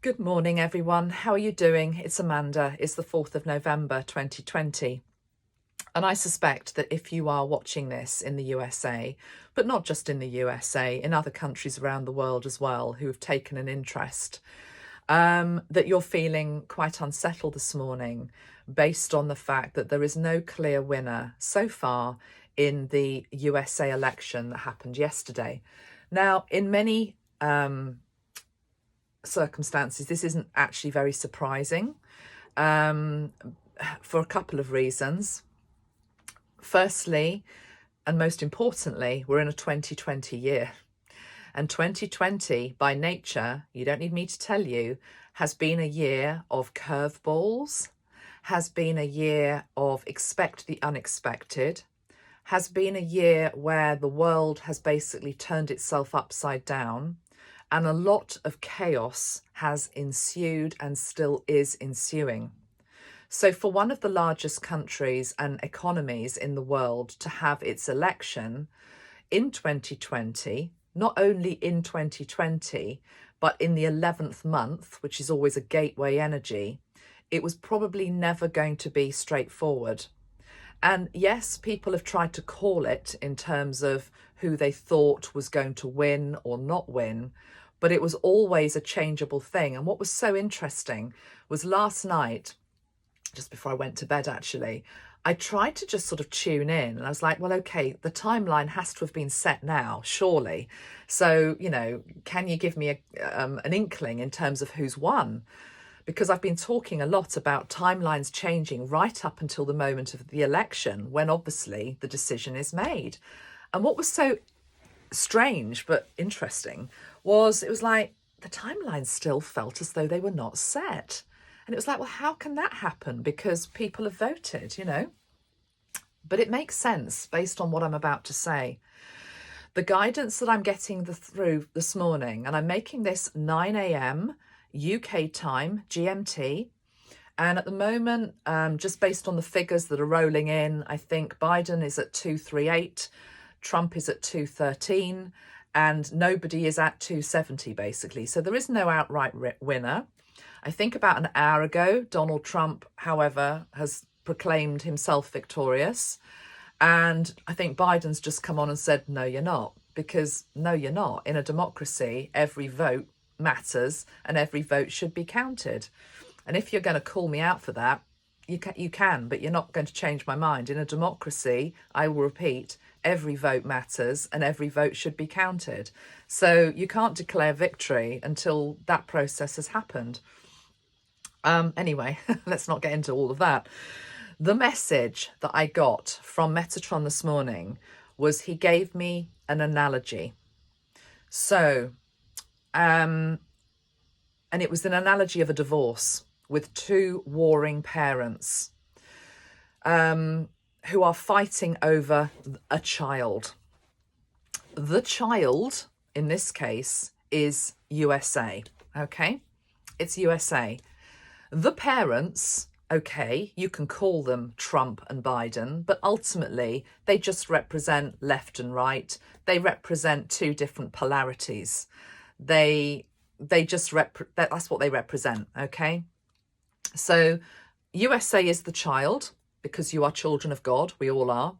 Good morning, everyone. How are you doing? It's Amanda. It's the 4th of November, 2020. And I suspect that if you are watching this in the USA, but not just in the USA, in other countries around the world as well, who have taken an interest, that you're feeling quite unsettled this morning based on the fact that there is no clear winner so far in the USA election that happened yesterday. Now, in many circumstances, this isn't actually very surprising for a couple of reasons. Firstly, and most importantly, we're in a 2020 year. And 2020, by nature, you don't need me to tell you, has been a year of curveballs, has been a year of expect the unexpected, has been a year where the world has basically turned itself upside down, and a lot of chaos has ensued and still is ensuing. So for one of the largest countries and economies in the world to have its election in 2020, not only in 2020, but in the 11th month, which is always a gateway energy, it was probably never going to be straightforward. And yes, people have tried to call it in terms of who they thought was going to win or not win, but it was always a changeable thing. And what was so interesting was last night, just before I went to bed, actually, I tried to just sort of tune in, and I was like, well, okay, the timeline has to have been set now, surely. So, can you give me an inkling in terms of who's won? Because I've been talking a lot about timelines changing right up until the moment of the election, when obviously the decision is made. And what was so strange but interesting was it was like the timelines still felt as though they were not set. And it was like, well, how can that happen? Because people have voted, But it makes sense based on what I'm about to say. The guidance that I'm getting through this morning, and I'm making this 9 a.m. UK time, GMT. And at the moment, just based on the figures that are rolling in, I think Biden is at 238, Trump is at 213, and nobody is at 270, basically. So there is no outright winner. I think about an hour ago, Donald Trump, however, has proclaimed himself victorious. And I think Biden's just come on and said, no, you're not. Because no, you're not. In a democracy, every vote matters and every vote should be counted. And if you're going to call me out for that, you can, but you're not going to change my mind. In a democracy, I will repeat, every vote matters and every vote should be counted. So you can't declare victory until that process has happened. Anyway, let's not get into all of that. The message that I got from Metatron this morning was he gave me an analogy. So, and it was an analogy of a divorce with two warring parents who are fighting over a child. The child, in this case, is USA, okay? It's USA. The parents, okay, you can call them Trump and Biden, but ultimately they just represent left and right. They represent two different polarities. They just that's what they represent, okay? So USA is the child because you are children of God, we all are.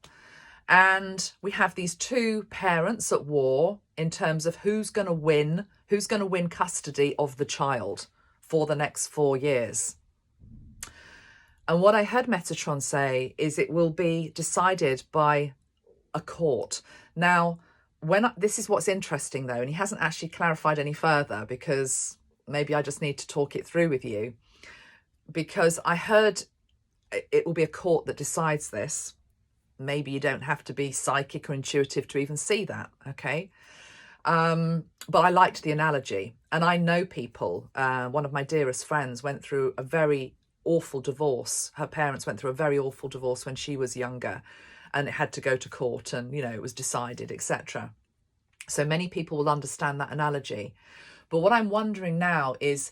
And we have these two parents at war in terms of who's going to win custody of the child for the next 4 years. And what I heard Metatron say is it will be decided by a court. Now, this is what's interesting though, and he hasn't actually clarified any further because maybe I just need to talk it through with you, because I heard it will be a court that decides this. Maybe you don't have to be psychic or intuitive to even see that, okay? But I liked the analogy, and I know people. One of my dearest friends went through a very awful divorce. Her parents went through a very awful divorce when she was younger, and it had to go to court, and it was decided, etc. So many people will understand that analogy. But what I'm wondering now is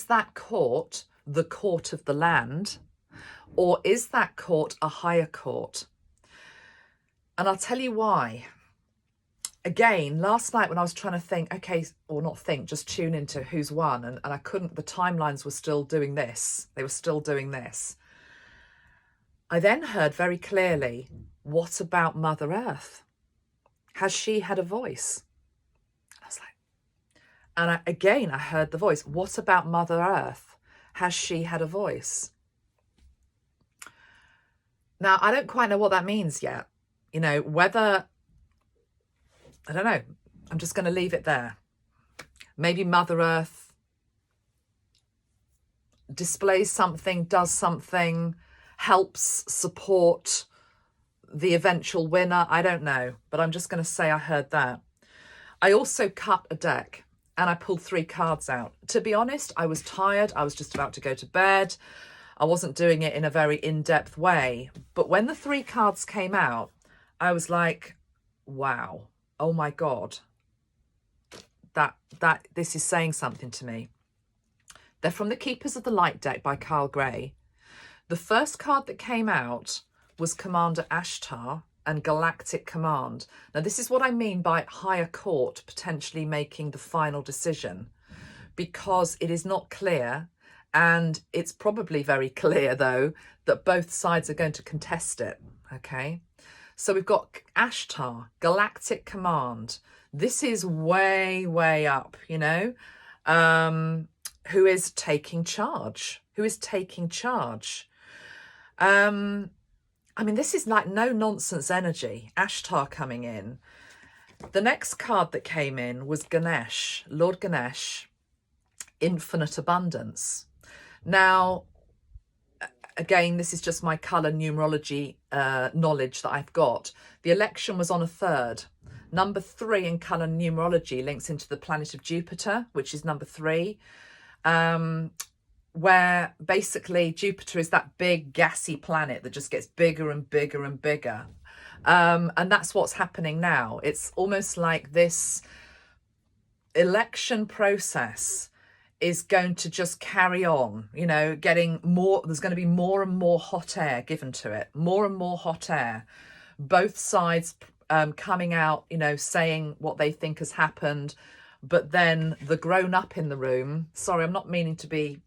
that court the court of the land, or is that court a higher court? And I'll tell you why. again, last night when I was trying to think, okay, or not think, just tune into who's won, and I couldn't, the timelines were still doing this. They were still doing this. I then heard very clearly, what about Mother Earth? Has she had a voice? I was like, and again, I heard the voice, what about Mother Earth? Has she had a voice? Now, I don't quite know what that means yet. You know, whether, I don't know. I'm just going to leave it there. Maybe Mother Earth displays something, does something, helps support the eventual winner. I don't know, but I'm just going to say I heard that. I also cut a deck and I pulled 3 cards out. To be honest, I was tired. I was just about to go to bed. I wasn't doing it in a very in-depth way. But when the 3 cards came out, I was like, wow, oh my God, that this is saying something to me. They're from the Keepers of the Light deck by Carl Gray. The first card that came out was Commander Ashtar and Galactic Command. Now, this is what I mean by higher court potentially making the final decision, because it is not clear. And it's probably very clear, though, that both sides are going to contest it, okay? So we've got Ashtar, Galactic Command. This is way, way up, you know, who is taking charge, I mean, this is like no-nonsense energy, Ashtar coming in. The next card that came in was Ganesh, Lord Ganesh, Infinite Abundance. Now, again, this is just my colour numerology knowledge that I've got. The election was on a 3rd. Number 3 in colour numerology links into the planet of Jupiter, which is number 3, where basically Jupiter is that big gassy planet that just gets bigger and bigger and bigger. And that's what's happening now. It's almost like this election process is going to just carry on, you know, getting more, there's going to be more and more hot air given to it, more and more hot air. Both sides coming out, you know, saying what they think has happened, but then the grown up in the room, sorry, I'm not meaning to be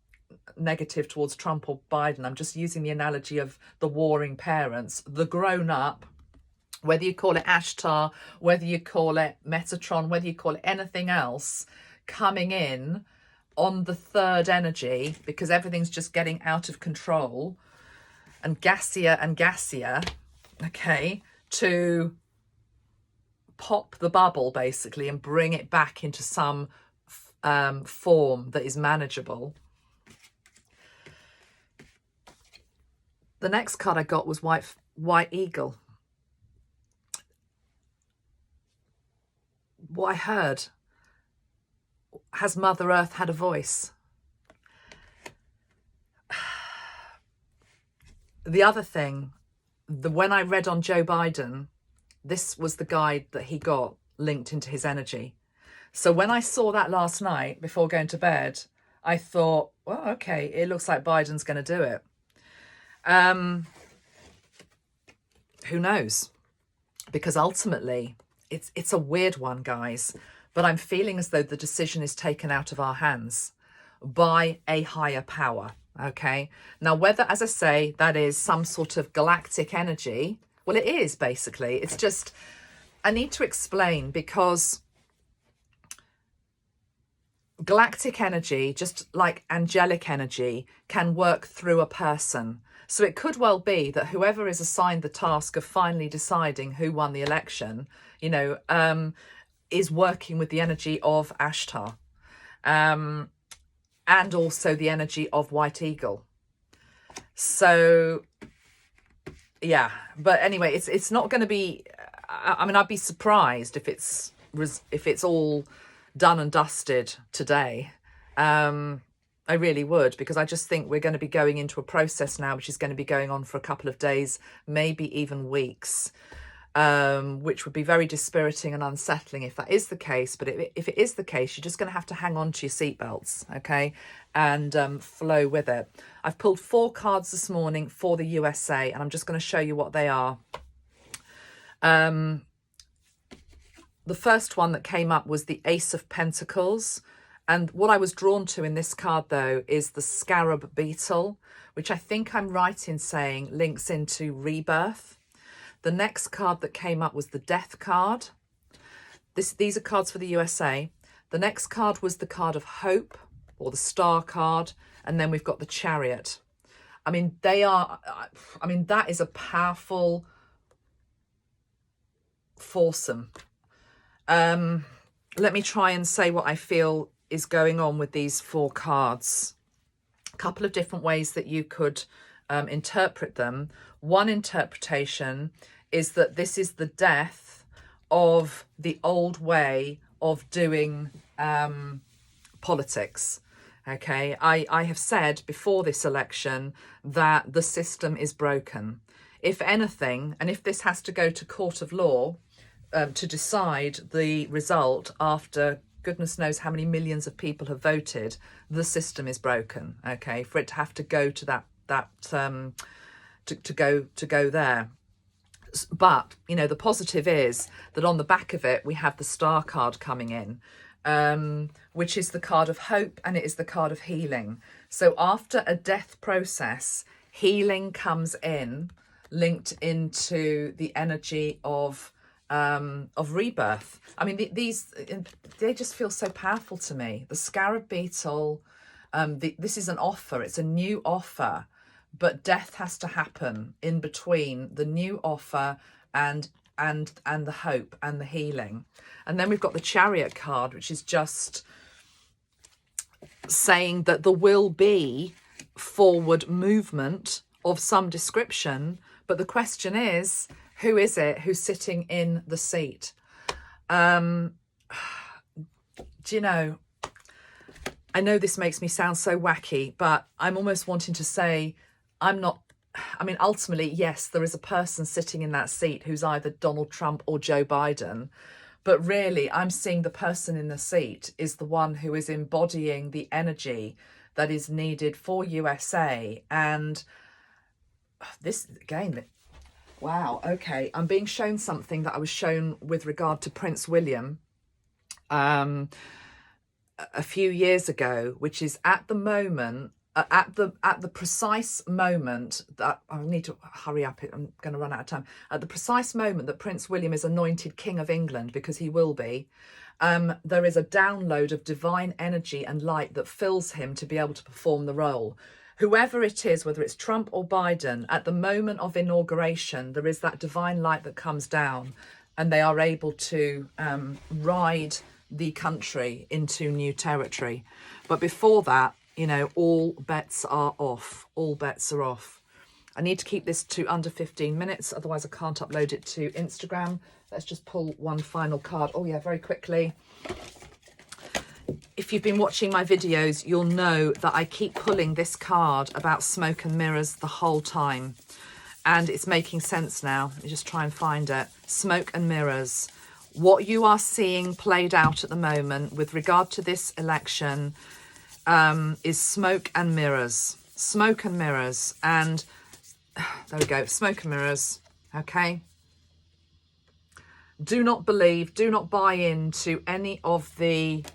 negative towards Trump or Biden, I'm just using the analogy of the warring parents, the grown up, whether you call it Ashtar, whether you call it Metatron, whether you call it anything else, coming in on the 3rd energy, because everything's just getting out of control and gassier, okay, to pop the bubble basically and bring it back into some form that is manageable. The next card I got was White Eagle. What I heard, has Mother Earth had a voice? The other thing, when I read on Joe Biden, this was the guide that he got linked into his energy. So when I saw that last night before going to bed, I thought, well, okay, it looks like Biden's going to do it. Who knows? Because ultimately, it's a weird one, guys. But I'm feeling as though the decision is taken out of our hands by a higher power, okay? Now, whether, as I say, that is some sort of galactic energy, well, it is basically. It's just, I need to explain, because galactic energy, just like angelic energy, can work through a person. So it could well be that whoever is assigned the task of finally deciding who won the election, you know, is working with the energy of Ashtar, and also the energy of White Eagle. So, yeah. But anyway, it's not going to be. I mean, I'd be surprised if it's all done and dusted today. I really would, because I just think we're going to be going into a process now, which is going to be going on for a couple of days, maybe even weeks. Which would be very dispiriting and unsettling if that is the case. But if it is the case, you're just going to have to hang on to your seatbelts, okay, and flow with it. I've pulled 4 cards this morning for the USA, and I'm just going to show you what they are. the first one that came up was the Ace of Pentacles. And what I was drawn to in this card, though, is the Scarab Beetle, which I think I'm right in saying links into rebirth. The next card that came up was the Death card. These are cards for the USA. The next card was the card of Hope, or the Star card. And then we've got the Chariot. I mean, that is a powerful foursome. Let me try and say what I feel is going on with these four cards. A couple of different ways that you could interpret them. One interpretation is that this is the death of the old way of doing politics. Okay, I have said before this election that the system is broken. If anything, and if this has to go to court of law to decide the result after goodness knows how many millions of people have voted, the system is broken. Okay, for it to have to go to to go there. But you know, the positive is that on the back of it we have the Star card coming in, which is the card of hope, and it is the card of healing. So after a death process, healing comes in, linked into the energy of rebirth. I mean, they just feel so powerful to me. The Scarab Beetle, this is an offer. It's a new offer, but death has to happen in between the new offer and the hope and the healing. And then we've got the Chariot card, which is just saying that there will be forward movement of some description, but the question is, who is it who's sitting in the seat? Do you know, I know this makes me sound so wacky, but I'm almost wanting to say ultimately, yes, there is a person sitting in that seat who's either Donald Trump or Joe Biden. But really, I'm seeing the person in the seat is the one who is embodying the energy that is needed for USA. And this, again, wow, okay. I'm being shown something that I was shown with regard to Prince William a few years ago, which is at the moment, at the precise moment that I need to hurry up, I'm going to run out of time. At the precise moment that Prince William is anointed King of England, because he will be, there is a download of divine energy and light that fills him to be able to perform the role. Whoever it is, whether it's Trump or Biden, at the moment of inauguration, there is that divine light that comes down, and they are able to ride the country into new territory. But before that, you know, all bets are off. All bets are off. I need to keep this to under 15 minutes, otherwise I can't upload it to Instagram. Let's just pull one final card. Oh yeah, very quickly. If you've been watching my videos, you'll know that I keep pulling this card about smoke and mirrors the whole time. And it's making sense now. Let me just try and find it. Smoke and mirrors. What you are seeing played out at the moment with regard to this election is smoke and mirrors. Smoke and mirrors. And there we go. Smoke and mirrors. Okay. Do not believe, do not buy into any of the,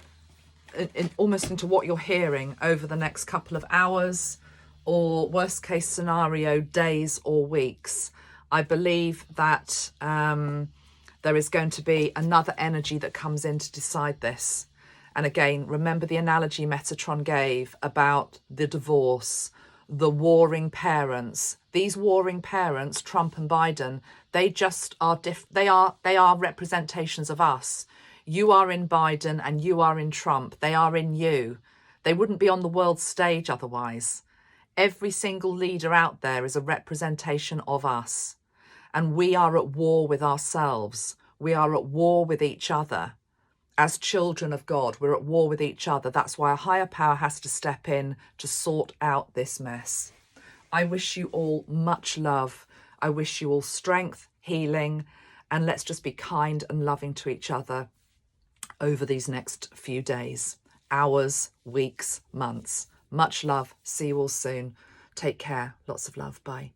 almost into what you're hearing over the next couple of hours, or worst case scenario, days or weeks. I believe that there is going to be another energy that comes in to decide this. And again, remember the analogy Metatron gave about the divorce, the warring parents. These warring parents, Trump and Biden, they just are they are representations of us. You are in Biden and you are in Trump. They are in you. They wouldn't be on the world stage otherwise. Every single leader out there is a representation of us. And we are at war with ourselves. We are at war with each other. As children of God, we're at war with each other. That's why a higher power has to step in to sort out this mess. I wish you all much love. I wish you all strength, healing, and let's just be kind and loving to each other over these next few days, hours, weeks, months. Much love. See you all soon. Take care. Lots of love. Bye.